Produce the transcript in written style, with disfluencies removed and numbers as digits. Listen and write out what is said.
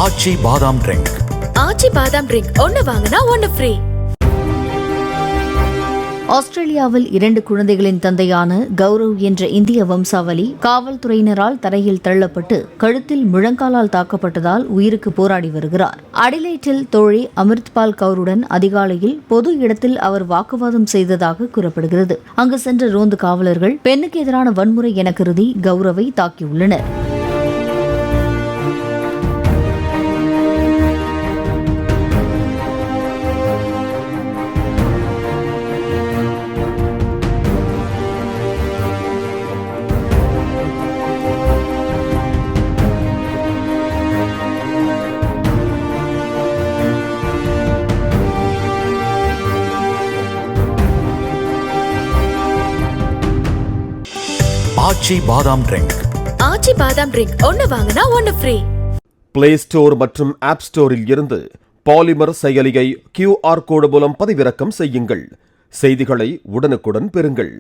ஆச்சி பாதாம் ட்ரிங்க். ஆச்சி பாதாம் ட்ரிங்க் ஒன்னு வாங்கினா ஒன்னு ஃப்ரீ. ஆஸ்திரேலியாவில் 2 குழந்தைகளின் தந்தையான கௌரவ் என்ற இந்திய வம்சாவளி காவல்துறையினரால் தரையில் தள்ளப்பட்டு கழுத்தில் முழங்காலால் தாக்கப்பட்டதால் உயிருக்கு போராடி வருகிறார். அடிலைட்டில் தோழி அமிர்த்பால் கவுருடன் அதிகாலையில் பொது இடத்தில் அவர் வாக்குவாதம் செய்ததாக கூறப்படுகிறது. அங்கு சென்ற ரோந்து காவலர்கள் பெண்ணுக்கு எதிரான வன்முறை என கருதி கௌரவை தாக்கியுள்ளனர். ஆச்சி பாதாம் ட்ரிங்க். ஆச்சி பாதாம் ட்ரிங்க் ஒன்னு வாங்கினா ஒன்னு ஃப்ரீ. பிளே ஸ்டோர் மற்றும் ஆப் ஸ்டோரில் இருந்து பாலிமர் செயலியை QR கோடு மூலம் பதிவிறக்கம் செய்யுங்கள். செய்திகளை உடனுக்குடன் பெறுங்கள்.